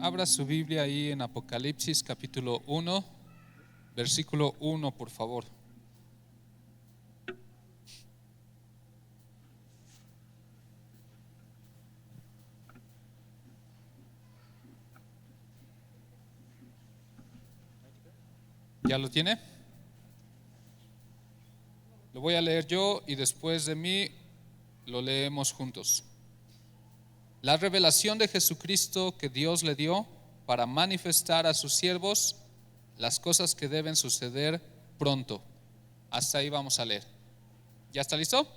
Abra su Biblia ahí en Apocalipsis capítulo 1, versículo 1, por favor. ¿Ya lo tiene? Lo voy a leer yo y después de mí lo leemos juntos. La revelación de Jesucristo que Dios le dio para manifestar a sus siervos las cosas que deben suceder pronto. Hasta ahí vamos a leer. ¿Ya está listo?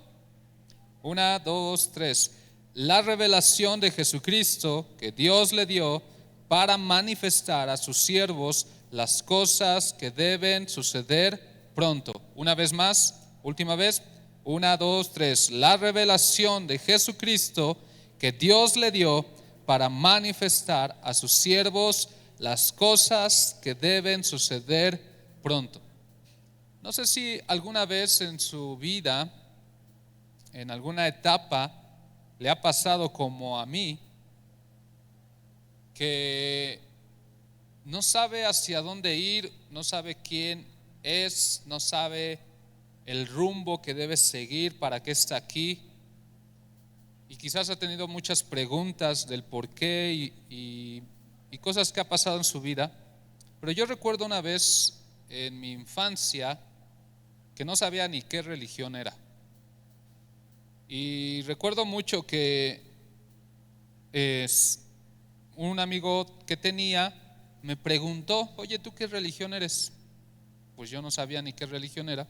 1, 2, 3. La revelación de Jesucristo que Dios le dio para manifestar a sus siervos las cosas que deben suceder pronto. Una vez más, última vez. 1, 2, 3. La revelación de Jesucristo que Dios le dio para manifestar a sus siervos las cosas que deben suceder pronto. No sé si alguna vez en su vida, en alguna etapa, le ha pasado como a mí, que no sabe hacia dónde ir, no sabe quién es, no sabe el rumbo que debe seguir, para qué está aquí, y quizás ha tenido muchas preguntas del por qué y cosas que ha pasado en su vida. Pero yo recuerdo una vez en mi infancia que no sabía ni qué religión era. Y recuerdo mucho que un amigo que tenía me preguntó: oye, ¿tú qué religión eres? Pues yo no sabía ni qué religión era.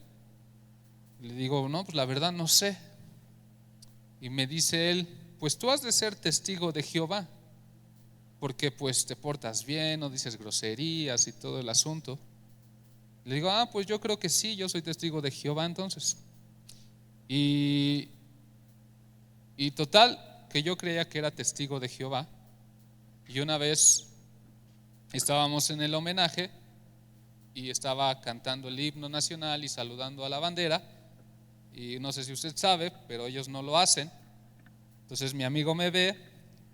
Le digo: no, pues la verdad no sé. Y me dice él: pues tú has de ser testigo de Jehová, porque pues te portas bien, no dices groserías y todo el asunto. Le digo: pues yo creo que sí, yo soy testigo de Jehová entonces. Y total, que yo creía que era testigo de Jehová. Y una vez estábamos en el homenaje y estaba cantando el himno nacional y saludando a la bandera. Y no sé si usted sabe, pero ellos no lo hacen. Entonces mi amigo me ve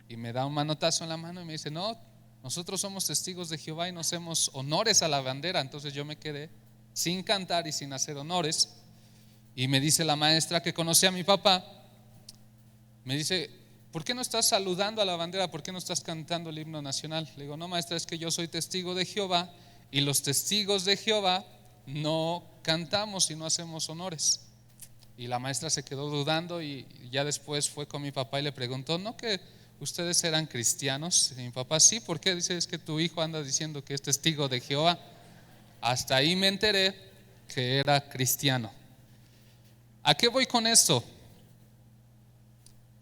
y me da un manotazo en la mano y me dice: no, nosotros somos testigos de Jehová y no hacemos honores a la bandera. Entonces yo me quedé sin cantar y sin hacer honores. Y me dice la maestra, que conocía a mi papá, me dice: ¿por qué no estás saludando a la bandera? ¿Por qué no estás cantando el himno nacional? Le digo: no, maestra, es que yo soy testigo de Jehová y los testigos de Jehová no cantamos y no hacemos honores. Y la maestra se quedó dudando y ya después fue con mi papá y le preguntó: ¿no que ustedes eran cristianos? Y mi papá: sí. ¿Por qué? Dice: es que tu hijo anda diciendo que es testigo de Jehová. Hasta ahí me enteré que era cristiano. ¿A qué voy con esto?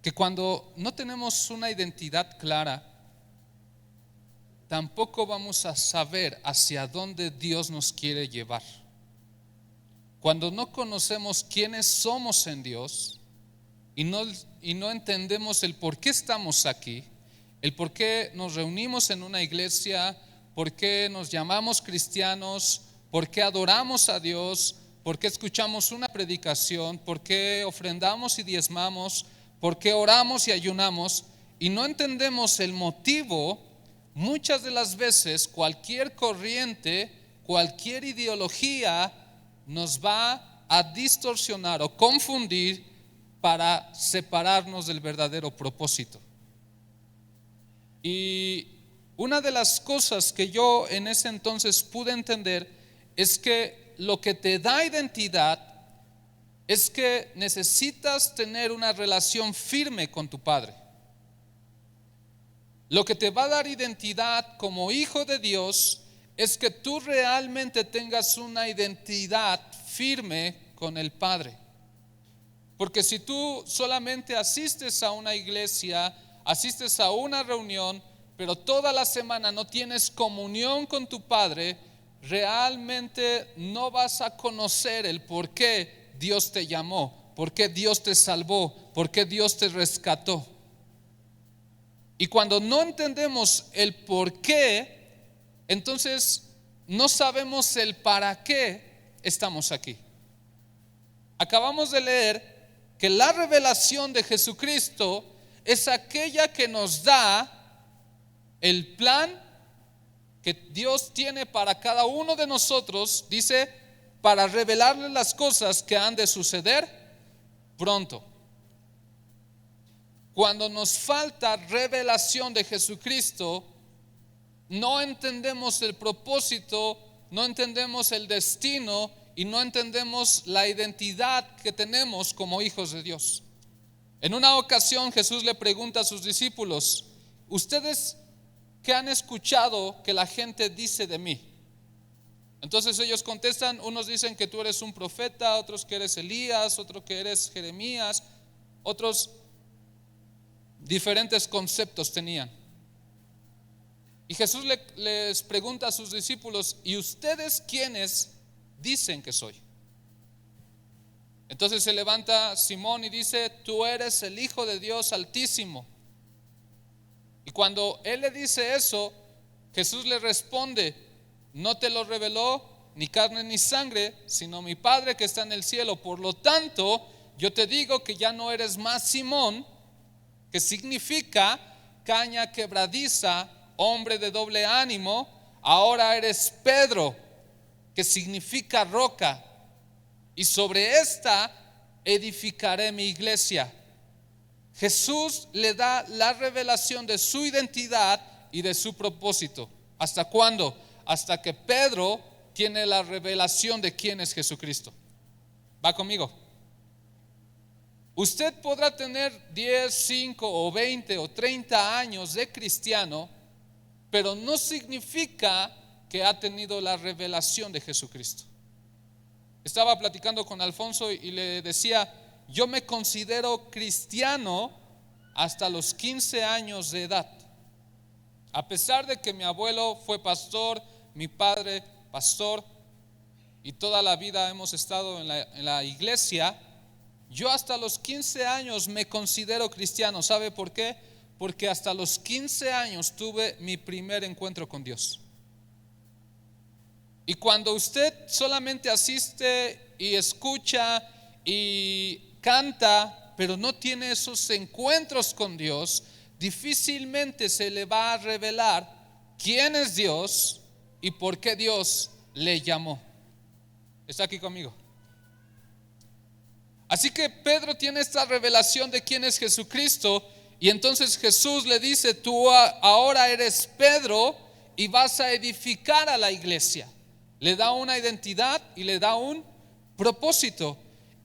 Que cuando no tenemos una identidad clara, tampoco vamos a saber hacia dónde Dios nos quiere llevar. Cuando no conocemos quiénes somos en Dios y no entendemos el por qué estamos aquí, el por qué nos reunimos en una iglesia, por qué nos llamamos cristianos, por qué adoramos a Dios, por qué escuchamos una predicación, por qué ofrendamos y diezmamos, por qué oramos y ayunamos, y no entendemos el motivo, muchas de las veces cualquier corriente, cualquier ideología nos va a distorsionar o confundir para separarnos del verdadero propósito. Y una de las cosas que yo en ese entonces pude entender es que lo que te da identidad es que necesitas tener una relación firme con tu Padre. Lo que te va a dar identidad como hijo de Dios es que tú realmente tengas una identidad firme con el Padre. Porque si tú solamente asistes a una iglesia, asistes a una reunión, pero toda la semana no tienes comunión con tu Padre, realmente no vas a conocer el por qué Dios te llamó, por qué Dios te salvó, por qué Dios te rescató. Y cuando no entendemos el por qué, entonces no sabemos el para qué estamos aquí. Acabamos de leer que la revelación de Jesucristo es aquella que nos da El plan que Dios tiene para cada uno de nosotros, dice, para revelarle las cosas que han de suceder pronto. Cuando nos falta revelación de Jesucristo, no entendemos el propósito, no entendemos el destino y no entendemos la identidad que tenemos como hijos de Dios. En una ocasión Jesús le pregunta a sus discípulos: ¿ustedes qué han escuchado que la gente dice de mí? Entonces ellos contestan, unos dicen que tú eres un profeta, otros que eres Elías, otros que eres Jeremías, otros diferentes conceptos tenían. Y Jesús les pregunta a sus discípulos: ¿y ustedes quiénes dicen que soy? Entonces se levanta Simón y dice: tú eres el Hijo de Dios Altísimo. Y cuando él le dice eso, Jesús le responde: no te lo reveló ni carne ni sangre, sino mi Padre que está en el cielo. Por lo tanto, yo te digo que ya no eres más Simón, que significa caña quebradiza, hombre de doble ánimo. Ahora eres Pedro, que significa roca, y sobre esta edificaré mi iglesia. Jesús le da la revelación de su identidad y de su propósito. ¿Hasta cuándo? Hasta que Pedro tiene la revelación de quién es Jesucristo. ¿Va conmigo? Usted podrá tener 10, 5 o 20 o 30 años de cristiano, pero no significa que ha tenido la revelación de Jesucristo. Estaba platicando con Alfonso y le decía: yo me considero cristiano hasta los 15 años de edad. A pesar de que mi abuelo fue pastor, mi padre pastor, y toda la vida hemos estado en la iglesia, yo hasta los 15 años me considero cristiano. ¿Sabe por qué? Porque hasta los 15 años tuve mi primer encuentro con Dios. Y cuando usted solamente asiste y escucha y canta, pero no tiene esos encuentros con Dios, difícilmente se le va a revelar quién es Dios y por qué Dios le llamó. ¿Está aquí conmigo? Así que Pedro tiene esta revelación de quién es Jesucristo, y entonces Jesús le dice: tú ahora eres Pedro y vas a edificar a la iglesia. Le da una identidad y le da un propósito.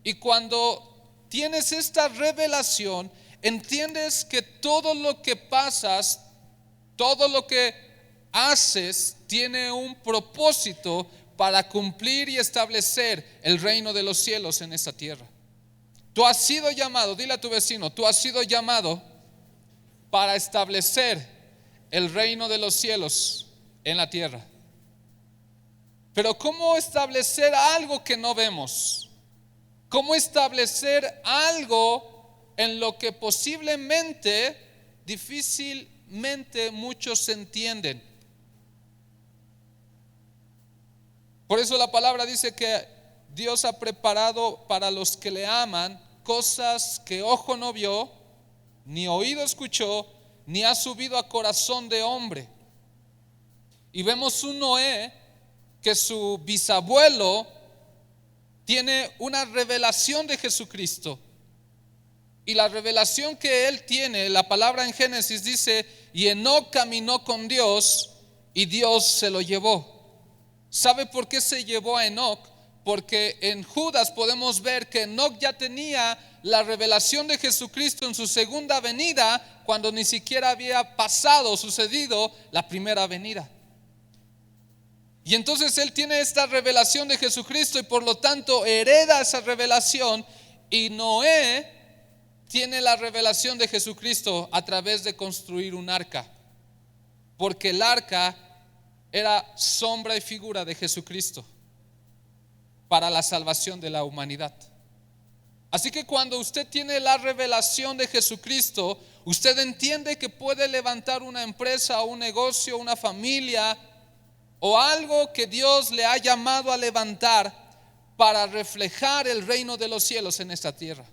Y cuando tienes esta revelación, entiendes que todo lo que pasas, todo lo que haces, tiene un propósito para cumplir y establecer el reino de los cielos en esta tierra. Tú has sido llamado, dile a tu vecino, tú has sido llamado para establecer el reino de los cielos en la tierra. Pero ¿cómo establecer algo que no vemos? ¿Cómo establecer algo en lo que posiblemente, difícilmente muchos entienden? Por eso la palabra dice que Dios ha preparado para los que le aman cosas que ojo no vio, ni oído escuchó, ni ha subido a corazón de hombre. Y vemos un Noé que su bisabuelo tiene una revelación de Jesucristo. Y la revelación que él tiene, la palabra en Génesis dice: y Enoc caminó con Dios y Dios se lo llevó. ¿Sabe por qué se llevó a Enoc? Porque en Judas podemos ver que Enoc ya tenía la revelación de Jesucristo en su segunda venida, cuando ni siquiera había sucedido la primera venida. Y entonces él tiene esta revelación de Jesucristo y por lo tanto hereda esa revelación. Y Noé tiene la revelación de Jesucristo a través de construir un arca, porque el arca era sombra y figura de Jesucristo para la salvación de la humanidad. Así que cuando usted tiene la revelación de Jesucristo, usted entiende que puede levantar una empresa, un negocio, una familia o algo que Dios le ha llamado a levantar para reflejar el reino de los cielos en esta tierra.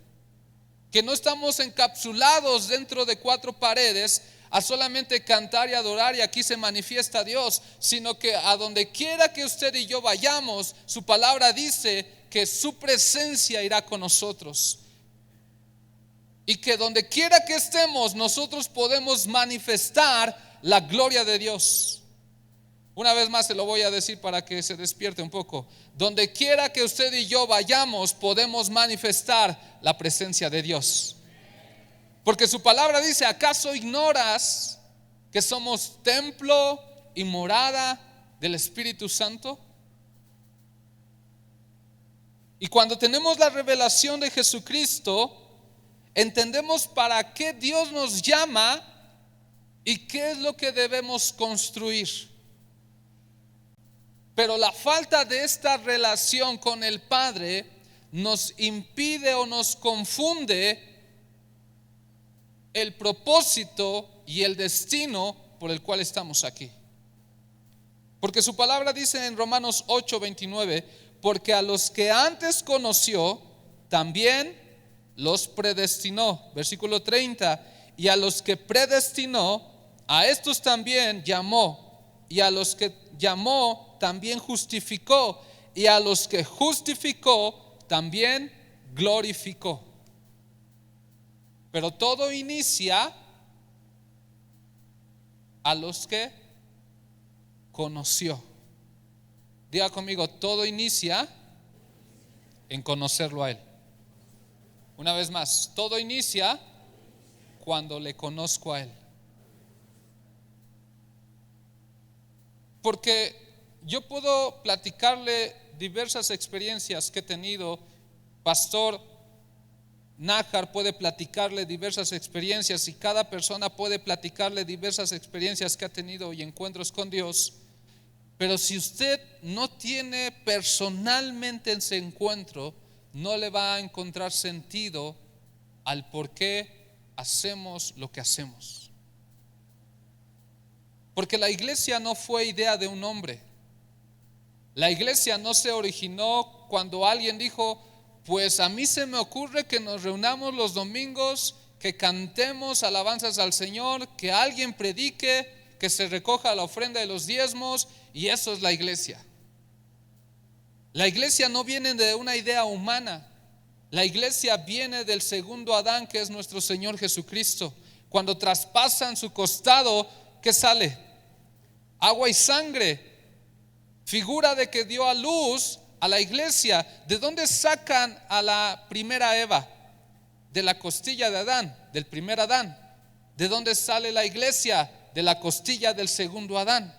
Que no estamos encapsulados dentro de 4 paredes a solamente cantar y adorar y aquí se manifiesta Dios, sino que a donde quiera que usted y yo vayamos, su palabra dice que su presencia irá con nosotros. Y que donde quiera que estemos, nosotros podemos manifestar la gloria de Dios. Una vez más se lo voy a decir para que se despierte un poco. Donde quiera que usted y yo vayamos, podemos manifestar la presencia de Dios. Porque su palabra dice: ¿acaso ignoras que somos templo y morada del Espíritu Santo? Y cuando tenemos la revelación de Jesucristo, entendemos para qué Dios nos llama y qué es lo que debemos construir. Pero la falta de esta relación con el Padre nos impide o nos confunde el propósito y el destino por el cual estamos aquí. Porque su palabra dice en Romanos 8:29: porque a los que antes conoció, también los predestinó. Versículo 30: y a los que predestinó, a estos también llamó, y a los que llamó, también justificó, y a los que justificó, también glorificó. Pero todo inicia a los que conoció. Diga conmigo: todo inicia en conocerlo a Él. Una vez más, todo inicia cuando le conozco a Él. Porque yo puedo platicarle diversas experiencias que he tenido. Pastor Nájar puede platicarle diversas experiencias, y cada persona puede platicarle diversas experiencias que ha tenido y encuentros con Dios. Pero si usted no tiene personalmente ese encuentro, no le va a encontrar sentido al por qué hacemos lo que hacemos. Porque la iglesia no fue idea de un hombre. La iglesia no se originó cuando alguien dijo: pues a mí se me ocurre que nos reunamos los domingos, que cantemos alabanzas al Señor, que alguien predique, que se recoja la ofrenda de los diezmos, y eso es la iglesia. La iglesia no viene de una idea humana. La iglesia viene del segundo Adán, que es nuestro Señor Jesucristo. Cuando traspasan su costado, ¿qué sale? Agua y sangre. Figura de que dio a luz a la iglesia. ¿De dónde sacan a la primera Eva? De la costilla de Adán, del primer Adán. ¿De dónde sale la iglesia? De la costilla del segundo Adán.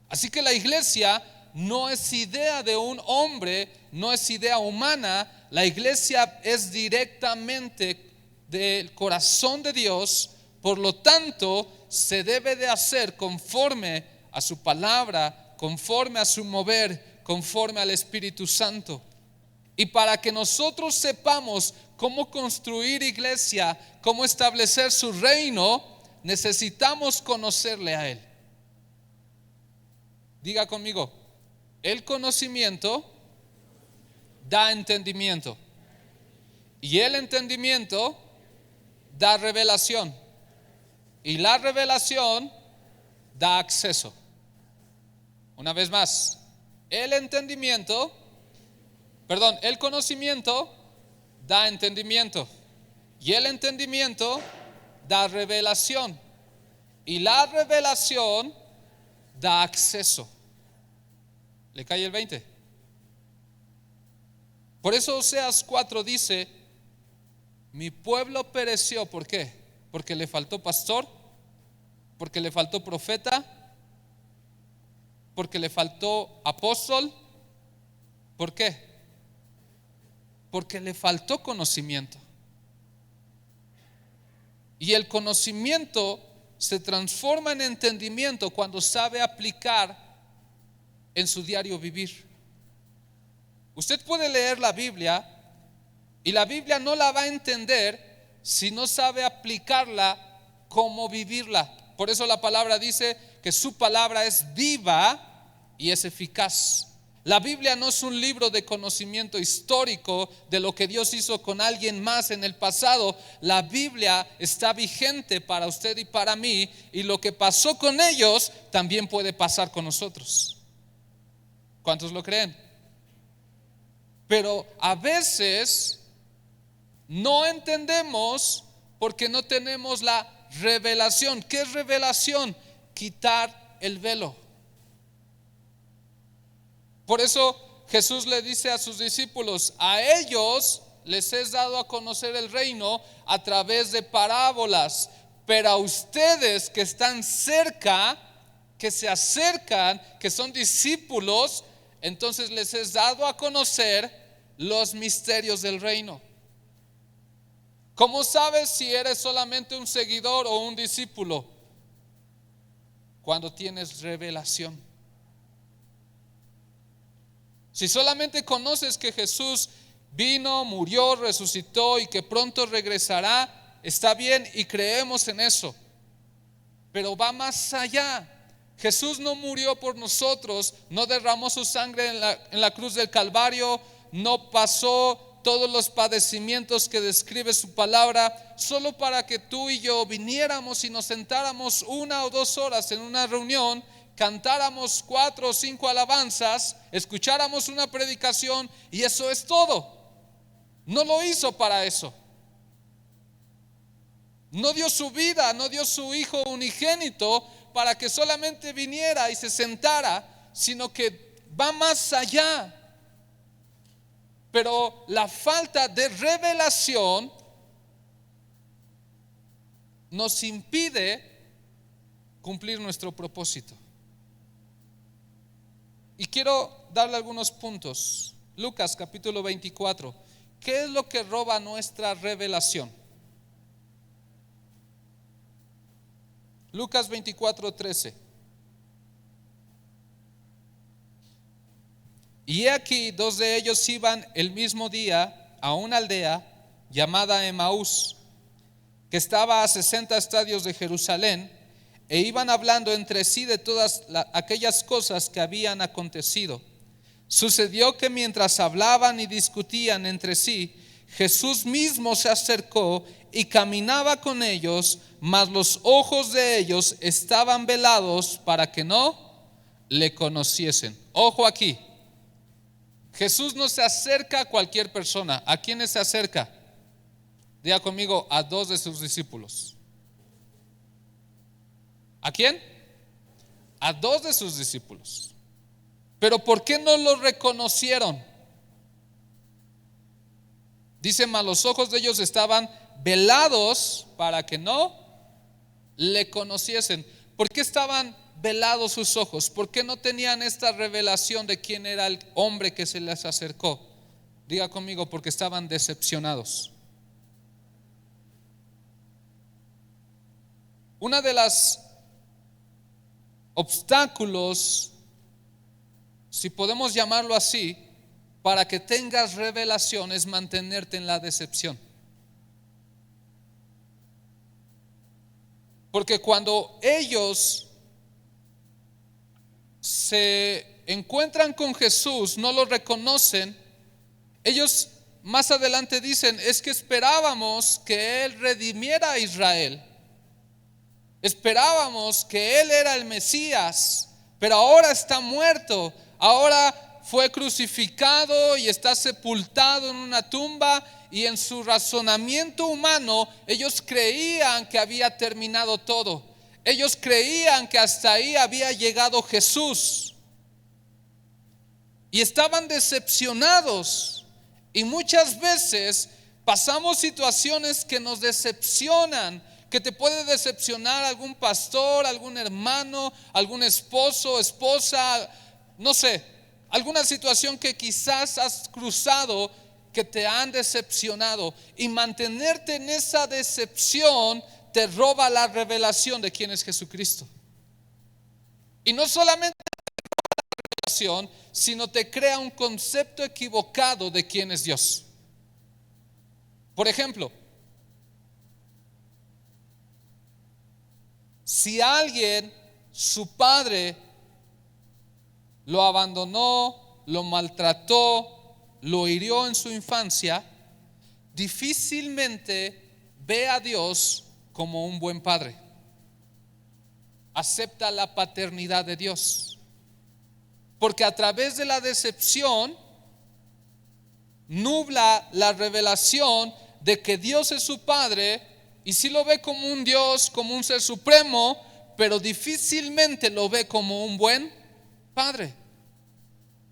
Así que la iglesia no es idea de un hombre, no es idea humana. La iglesia es directamente del corazón de Dios. Por lo tanto, se debe de hacer conforme a su palabra, conforme a su mover, conforme al Espíritu Santo. Y para que nosotros sepamos cómo construir iglesia, cómo establecer su reino, necesitamos conocerle a Él. Diga conmigo: el conocimiento da entendimiento, y el entendimiento da revelación, y la revelación da acceso. Una vez más, el conocimiento da entendimiento, y el entendimiento da revelación, y la revelación da acceso. ¿Le cae el 20? Por eso Oseas 4 dice: mi pueblo pereció. ¿Por qué? Porque le faltó pastor, porque le faltó profeta, porque le faltó apóstol. ¿Por qué? Porque le faltó conocimiento. Y el conocimiento se transforma en entendimiento cuando sabe aplicar en su diario vivir. Usted puede leer la Biblia y la Biblia no la va a entender si no sabe aplicarla, cómo vivirla. Por eso la palabra dice que su palabra es viva y es eficaz. La Biblia no es un libro de conocimiento histórico de lo que Dios hizo con alguien más en el pasado. La Biblia está vigente para usted y para mí, y lo que pasó con ellos también puede pasar con nosotros. ¿Cuántos lo creen? Pero a veces no entendemos porque no tenemos la revelación. ¿Qué es revelación? Quitar el velo. Por eso Jesús le dice a sus discípulos: a ellos les es dado a conocer el reino a través de parábolas, pero a ustedes que están cerca, que se acercan, que son discípulos, entonces les es dado a conocer los misterios del reino. ¿Cómo sabes si eres solamente un seguidor o un discípulo? Cuando tienes revelación. Si solamente conoces que Jesús vino, murió, resucitó y que pronto regresará, está bien y creemos en eso. Pero va más allá. Jesús no murió por nosotros, no derramó su sangre en la cruz del Calvario, no pasó todos los padecimientos que describe su palabra, solo para que tú y yo viniéramos y nos sentáramos 1 o 2 horas en una reunión, cantáramos 4 o 5 alabanzas, escucháramos una predicación y eso es todo. No lo hizo para eso. No dio su vida, no dio su Hijo unigénito para que solamente viniera y se sentara, sino que va más allá. Pero la falta de revelación nos impide cumplir nuestro propósito. Y quiero darle algunos puntos. Lucas capítulo 24. ¿Qué es lo que roba nuestra revelación? Lucas 24:13. Y he aquí 2 de ellos iban el mismo día a una aldea llamada Emaús, que estaba a 60 estadios de Jerusalén, e iban hablando entre sí de todas aquellas cosas que habían acontecido. Sucedió que mientras hablaban y discutían entre sí, Jesús mismo se acercó y caminaba con ellos, mas los ojos de ellos estaban velados para que no le conociesen. Ojo aquí. Jesús no se acerca a cualquier persona. ¿A quiénes se acerca? Diga conmigo, a 2 de sus discípulos. ¿A quién? A 2 de sus discípulos. Pero ¿por qué no lo reconocieron? Dice, mas los ojos de ellos estaban velados para que no le conociesen. ¿Por qué estaban velados sus ojos? ¿Por qué no tenían esta revelación de quién era el hombre que se les acercó? Diga conmigo, porque estaban decepcionados. Una de las obstáculos, si podemos llamarlo así, para que tengas revelación es mantenerte en la decepción. Porque cuando ellos se encuentran con Jesús, no lo reconocen, ellos más adelante dicen, es que esperábamos que Él redimiera a Israel. Esperábamos que Él era el Mesías, pero ahora está muerto, ahora fue crucificado y está sepultado en una tumba, y en su razonamiento humano ellos creían que había terminado todo. Ellos creían que hasta ahí había llegado Jesús y estaban decepcionados. Y muchas veces pasamos situaciones que nos decepcionan, que te puede decepcionar algún pastor, algún hermano, algún esposo, esposa, no sé, alguna situación que quizás has cruzado que te han decepcionado, y mantenerte en esa decepción te roba la revelación de quién es Jesucristo. Y no solamente la revelación, sino te crea un concepto equivocado de quién es Dios. Por ejemplo, si alguien, su padre lo abandonó, lo maltrató, lo hirió en su infancia, difícilmente ve a Dios como un buen padre. Acepta la paternidad de Dios, porque a través de la decepción nubla la revelación de que Dios es su padre, y sí lo ve como un Dios, como un ser supremo, pero difícilmente lo ve como un buen padre.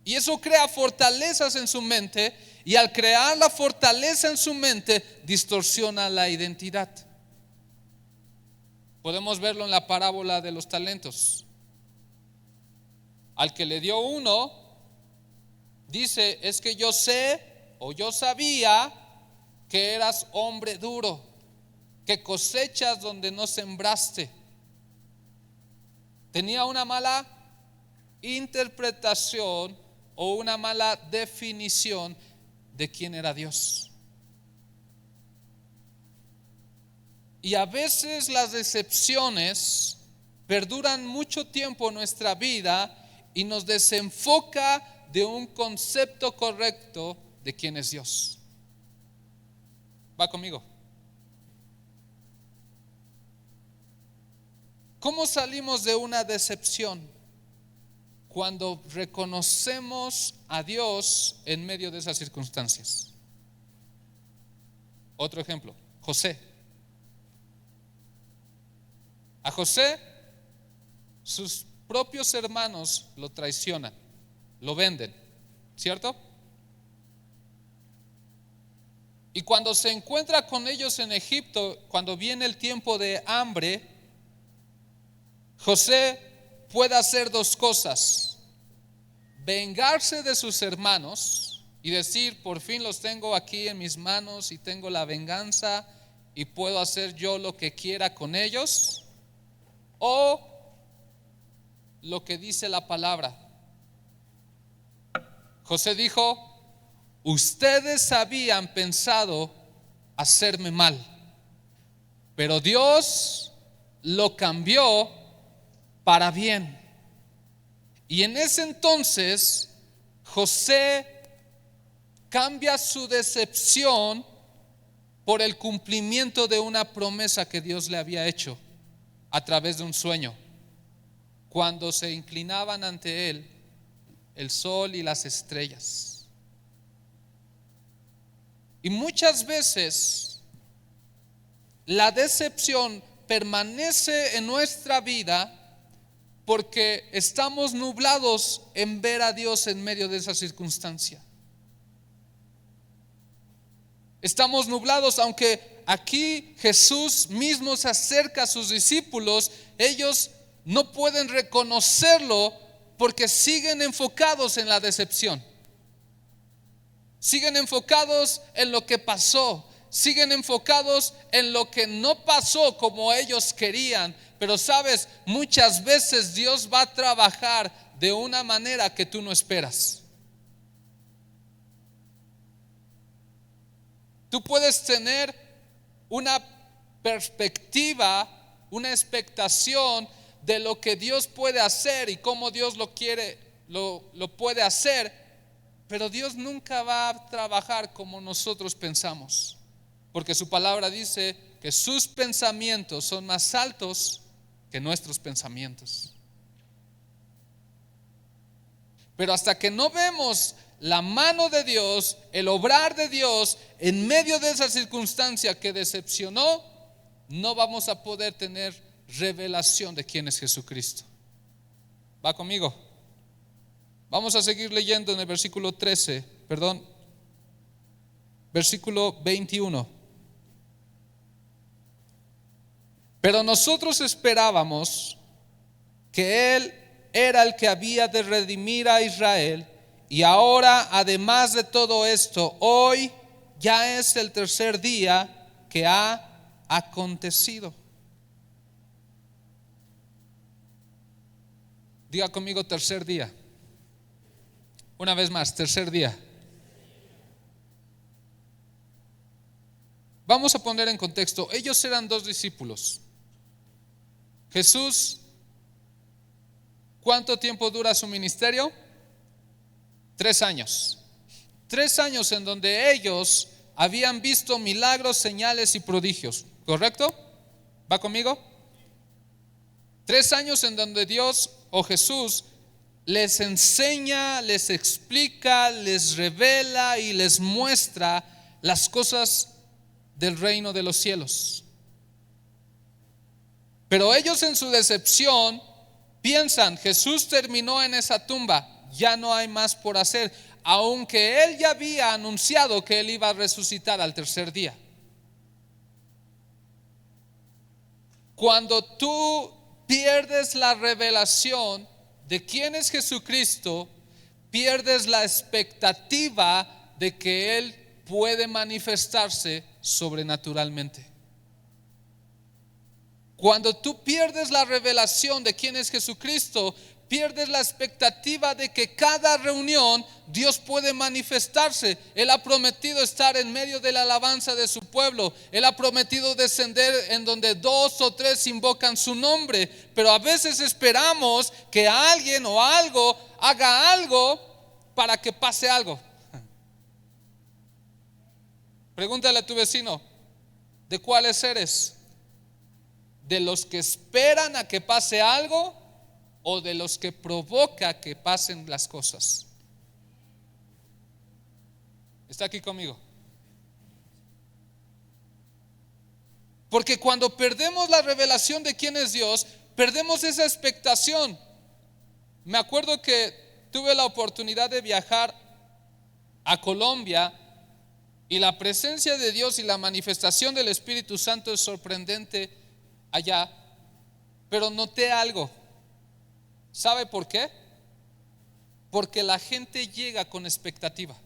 Y eso crea fortalezas en su mente, y al crear la fortaleza en su mente distorsiona la identidad. Podemos verlo en la parábola de los talentos. Al que le dio uno, dice: es que yo sé, o yo sabía que eras hombre duro, que cosechas donde no sembraste. Tenía una mala interpretación o una mala definición de quién era Dios. Y a veces las decepciones perduran mucho tiempo en nuestra vida y nos desenfoca de un concepto correcto de quién es Dios. ¿Va conmigo? ¿Cómo salimos de una decepción? Cuando reconocemos a Dios en medio de esas circunstancias. Otro ejemplo, José. A José, sus propios hermanos lo traicionan, lo venden, ¿cierto? Y cuando se encuentra con ellos en Egipto, cuando viene el tiempo de hambre, José puede hacer dos cosas: vengarse de sus hermanos y decir: por fin los tengo aquí en mis manos y tengo la venganza y puedo hacer yo lo que quiera con ellos. O lo que dice la palabra. José dijo: ustedes habían pensado hacerme mal, pero Dios lo cambió para bien. Y en ese entonces José cambia su decepción por el cumplimiento de una promesa que Dios le había hecho a través de un sueño. Cuando se inclinaban ante él el sol y las estrellas. Y muchas veces la decepción permanece en nuestra vida porque estamos nublados en ver a Dios en medio de esa circunstancia. Estamos nublados, aunque aquí Jesús mismo se acerca a sus discípulos, ellos no pueden reconocerlo porque siguen enfocados en la decepción. Siguen enfocados en lo que pasó, siguen enfocados en lo que no pasó como ellos querían. Pero sabes, muchas veces Dios va a trabajar de una manera que tú no esperas. Tú puedes tener una perspectiva, una expectación de lo que Dios puede hacer y cómo Dios lo quiere, lo puede hacer, pero Dios nunca va a trabajar como nosotros pensamos, porque su palabra dice que sus pensamientos son más altos que nuestros pensamientos. Pero hasta que no vemos la mano de Dios, el obrar de Dios en medio de esa circunstancia que decepcionó, no vamos a poder tener revelación de quién es Jesucristo. ¿Va conmigo? Vamos a seguir leyendo en el versículo 21. Pero nosotros esperábamos que Él era el que había de redimir a Israel, y ahora, además de todo esto, hoy ya es el tercer día que ha acontecido. Diga conmigo: tercer día. Una vez más, tercer día. Vamos a poner en contexto. Ellos eran 2 discípulos. Jesús, ¿cuánto tiempo dura su ministerio? 3 años. 3 años en donde ellos habían visto milagros, señales y prodigios. ¿Correcto? ¿Va conmigo? 3 años en donde Dios o Jesús les enseña, les explica, les revela y les muestra las cosas del reino de los cielos. Pero ellos en su decepción piensan, Jesús terminó en esa tumba, ya no hay más por hacer, aunque Él ya había anunciado que Él iba a resucitar al tercer día. Cuando tú pierdes la revelación de quién es Jesucristo, pierdes la expectativa de que Él puede manifestarse sobrenaturalmente. Cuando tú pierdes la revelación de quién es Jesucristo, pierdes la expectativa de que cada reunión Dios puede manifestarse. Él ha prometido estar en medio de la alabanza de su pueblo. Él ha prometido descender en donde 2 o 3 invocan su nombre. Pero a veces esperamos que alguien o algo haga algo para que pase algo. Pregúntale a tu vecino, ¿de cuáles eres? ¿De los que esperan a que pase algo o de los que provoca que pasen las cosas? ¿Está aquí conmigo? Porque cuando perdemos la revelación de quién es Dios, perdemos esa expectación. Me acuerdo que tuve la oportunidad de viajar a Colombia y la presencia de Dios y la manifestación del Espíritu Santo es sorprendente allá, pero noté algo. ¿Sabe por qué? Porque la gente llega con expectativa.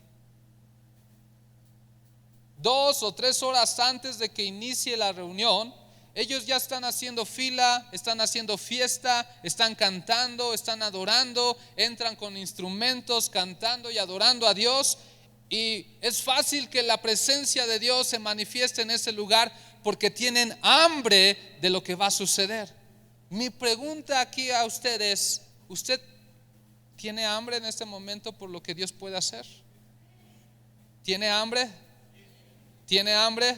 2 o 3 horas antes de que inicie la reunión, ellos ya están haciendo fila, están haciendo fiesta, están cantando, están adorando, entran con instrumentos, cantando y adorando a Dios. Y es fácil que la presencia de Dios se manifieste en ese lugar porque tienen hambre de lo que va a suceder. Mi pregunta aquí a usted es, ¿usted tiene hambre en este momento por lo que Dios puede hacer? ¿Tiene hambre? ¿Tiene hambre?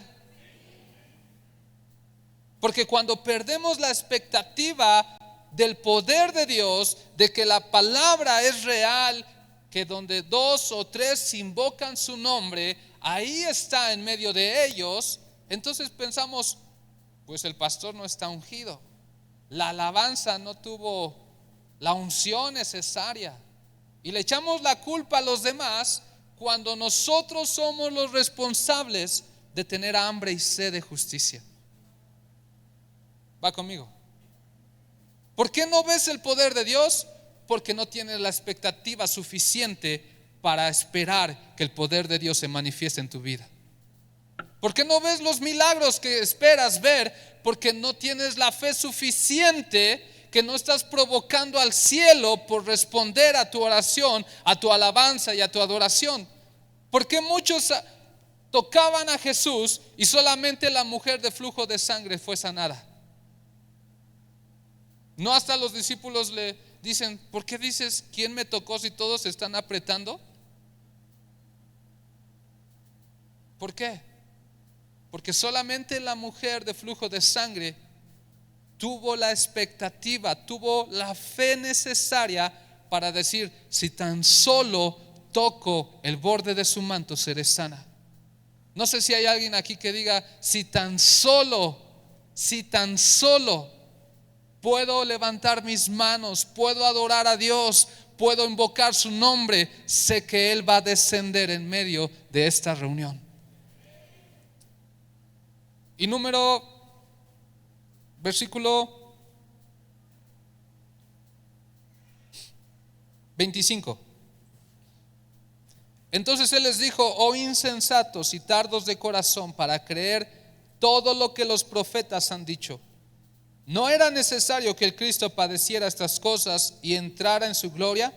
Porque cuando perdemos la expectativa del poder de Dios, de que la palabra es real, que donde 2 o 3 invocan su nombre, ahí está en medio de ellos, entonces pensamos, pues el pastor no está ungido, la alabanza no tuvo la unción necesaria, y le echamos la culpa a los demás cuando nosotros somos los responsables de tener hambre y sed de justicia. ¿Va conmigo? ¿Por qué no ves el poder de Dios? Porque no tienes la expectativa suficiente para esperar que el poder de Dios se manifieste en tu vida. ¿Por qué no ves los milagros que esperas ver? Porque no tienes la fe suficiente, que no estás provocando al cielo por responder a tu oración, a tu alabanza y a tu adoración. ¿Por qué muchos tocaban a Jesús y solamente la mujer de flujo de sangre fue sanada? No, hasta los discípulos le dicen, ¿por qué dices quién me tocó si todos se están apretando? ¿Por qué? Porque solamente la mujer de flujo de sangre tuvo la expectativa, tuvo la fe necesaria para decir, si tan solo toco el borde de su manto seré sana. No sé si hay alguien aquí que diga, si tan solo puedo levantar mis manos, puedo adorar a Dios, puedo invocar su nombre, sé que Él va a descender en medio de esta reunión. Y versículo 25. Entonces Él les dijo, oh insensatos y tardos de corazón para creer todo lo que los profetas han dicho. ¿No era necesario que el Cristo padeciera estas cosas y entrara en su gloria?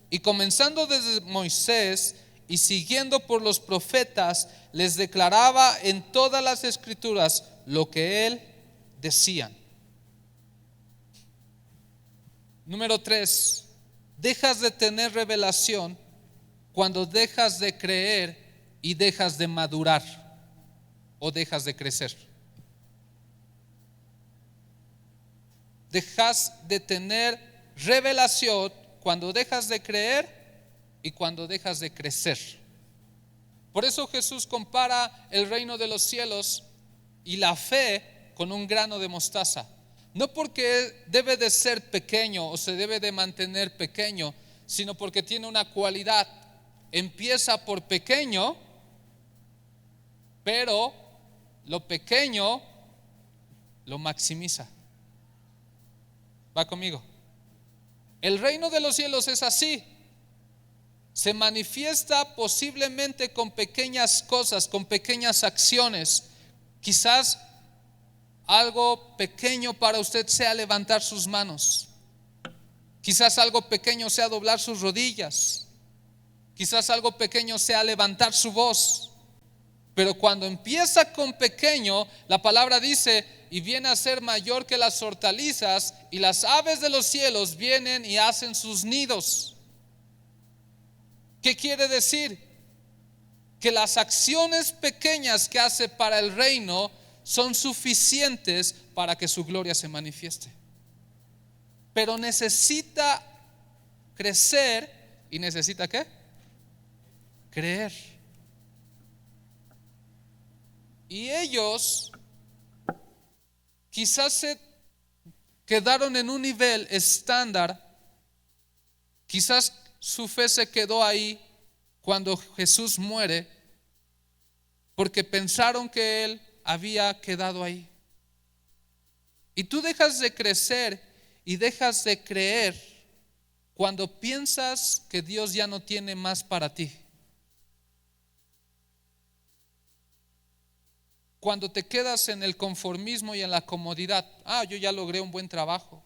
Y comenzando desde Moisés y siguiendo por los profetas, les declaraba en todas las escrituras lo que él decía. Número 3, dejas de tener revelación cuando dejas de creer y dejas de madurar o dejas de crecer. Dejas de tener revelación cuando dejas de creer y cuando dejas de crecer. Por eso Jesús compara el reino de los cielos y la fe con un grano de mostaza. No porque debe de ser pequeño o se debe de mantener pequeño, sino porque tiene una cualidad. Empieza por pequeño, pero lo pequeño lo maximiza. ¿Va conmigo? El reino de los cielos es así. Se manifiesta posiblemente con pequeñas cosas, con pequeñas acciones. Quizás algo pequeño para usted sea levantar sus manos. Quizás algo pequeño sea doblar sus rodillas. Quizás algo pequeño sea levantar su voz. Pero cuando empieza con pequeño, la palabra dice, y viene a ser mayor que las hortalizas, y las aves de los cielos vienen y hacen sus nidos. ¿Qué quiere decir? Que las acciones pequeñas que hace para el reino son suficientes para que su gloria se manifieste. Pero necesita crecer y necesita ¿qué? Creer. Y ellos quizás se quedaron en un nivel estándar. Quizás su fe se quedó ahí cuando Jesús muere, porque pensaron que Él había quedado ahí. Y tú dejas de crecer y dejas de creer cuando piensas que Dios ya no tiene más para ti. Cuando te quedas en el conformismo y en la comodidad. Yo ya logré un buen trabajo.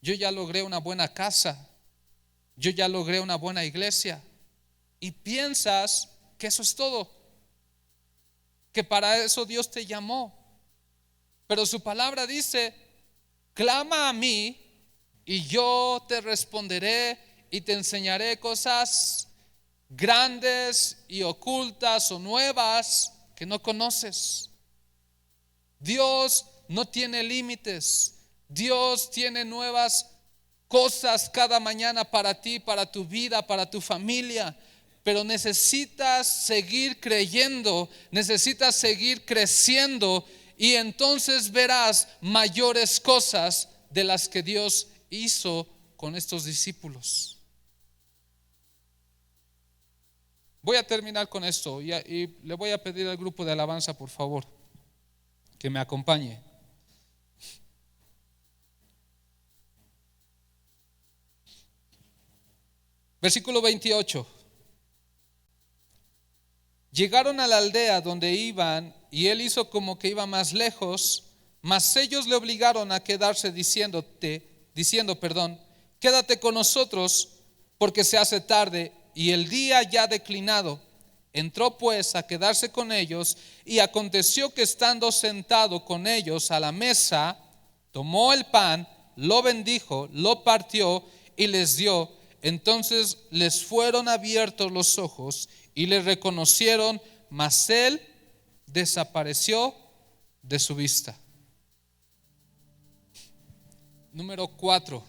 Yo ya logré una buena casa. Yo ya logré una buena iglesia. Y piensas que eso es todo. Que para eso Dios te llamó. Pero su palabra dice, clama a mí y yo te responderé y te enseñaré cosas grandes y ocultas o nuevas que no conoces. Dios no tiene límites. Dios tiene nuevas cosas cada mañana para ti, para tu vida, para tu familia. Pero necesitas seguir creyendo, necesitas seguir creciendo, y entonces verás mayores cosas de las que Dios hizo con estos discípulos. Voy a terminar con esto y le voy a pedir al grupo de alabanza, por favor, que me acompañe. Versículo 28. Llegaron a la aldea donde iban y él hizo como que iba más lejos, mas ellos le obligaron a quedarse diciendo, quédate con nosotros porque se hace tarde y el día ya ha declinado. Entró pues a quedarse con ellos, y aconteció que estando sentado con ellos a la mesa, tomó el pan, lo bendijo, lo partió y les dio. Entonces les fueron abiertos los ojos y le reconocieron, mas él desapareció de su vista. Número 4.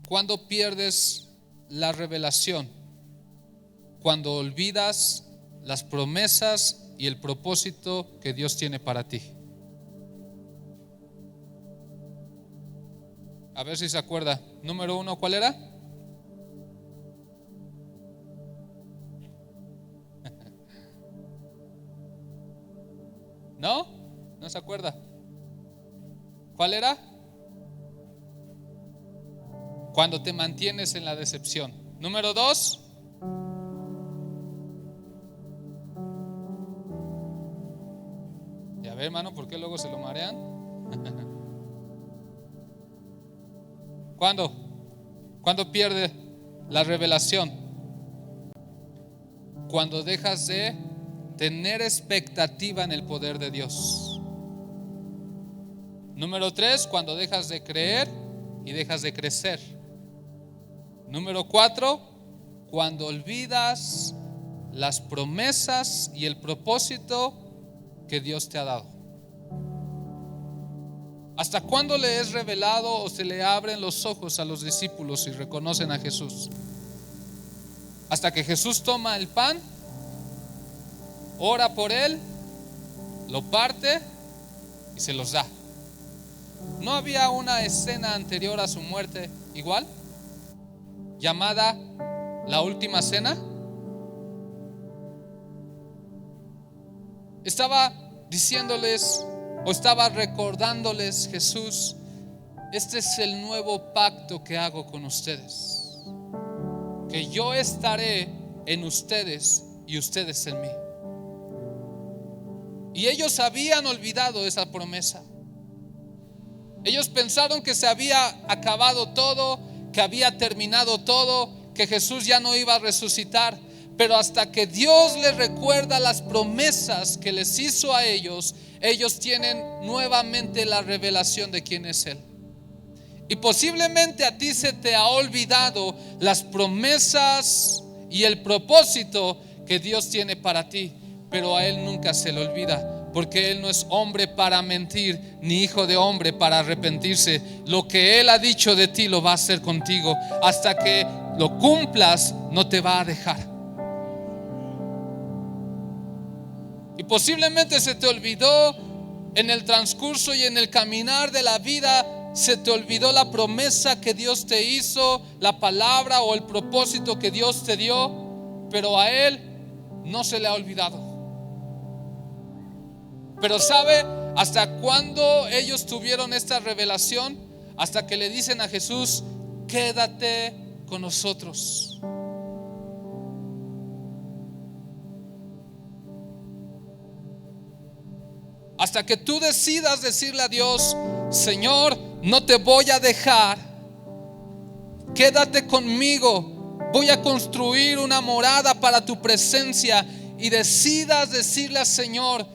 ¿Cuándo pierdes la revelación? Cuando olvidas las promesas y el propósito que Dios tiene para ti. A ver si se acuerda. Número 1, ¿cuál era? ¿No? ¿No se acuerda? ¿Cuál era? Cuando te mantienes en la decepción. Número 2. Ya ve, hermano, ¿por qué luego se lo marean? ¿Cuándo? ¿Cuándo pierde la revelación? Cuando dejas de tener expectativa en el poder de Dios. Número 3, cuando dejas de creer y dejas de crecer. Número 4, cuando olvidas las promesas y el propósito que Dios te ha dado. ¿Hasta cuándo le es revelado o se le abren los ojos a los discípulos y reconocen a Jesús? Hasta que Jesús toma el pan, ora por él, lo parte y se los da. ¿No había una escena anterior a su muerte igual, llamada la última cena? Estaba diciéndoles, o estaba recordándoles Jesús: este es el nuevo pacto que hago con ustedes, que yo estaré en ustedes y ustedes en mí. Y ellos habían olvidado esa promesa. Ellos pensaron que se había acabado todo, que había terminado todo, que Jesús ya no iba a resucitar. Pero hasta que Dios les recuerda las promesas que les hizo a ellos, ellos tienen nuevamente la revelación de quién es Él. Y posiblemente a ti se te ha olvidado las promesas y el propósito que Dios tiene para ti, pero a Él nunca se le olvida, porque Él no es hombre para mentir, ni hijo de hombre para arrepentirse. Lo que Él ha dicho de ti lo va a hacer contigo. Hasta que lo cumplas, no te va a dejar. Y posiblemente se te olvidó en el transcurso y en el caminar de la vida, se te olvidó la promesa que Dios te hizo, la palabra o el propósito que Dios te dio, pero a Él no se le ha olvidado. Pero ¿sabe hasta cuándo ellos tuvieron esta revelación? Hasta que le dicen a Jesús: quédate con nosotros. Hasta que tú decidas decirle a Dios: Señor, no te voy a dejar, quédate conmigo, voy a construir una morada para tu presencia. Y decidas decirle al Señor: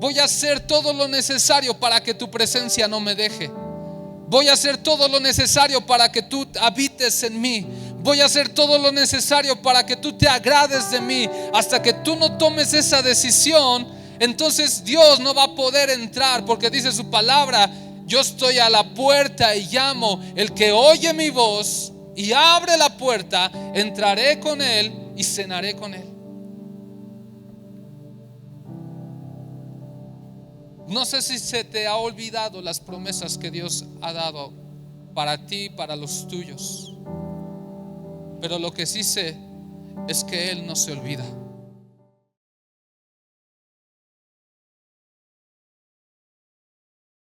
voy a hacer todo lo necesario para que tu presencia no me deje. Voy a hacer todo lo necesario para que tú habites en mí. Voy a hacer todo lo necesario para que tú te agrades de mí. Hasta que tú no tomes esa decisión, entonces Dios no va a poder entrar, porque dice su palabra: yo estoy a la puerta y llamo. El que oye mi voz y abre la puerta, entraré con él y cenaré con él. No sé si se te ha olvidado las promesas que Dios ha dado para ti, para los tuyos, pero lo que sí sé es que Él no se olvida.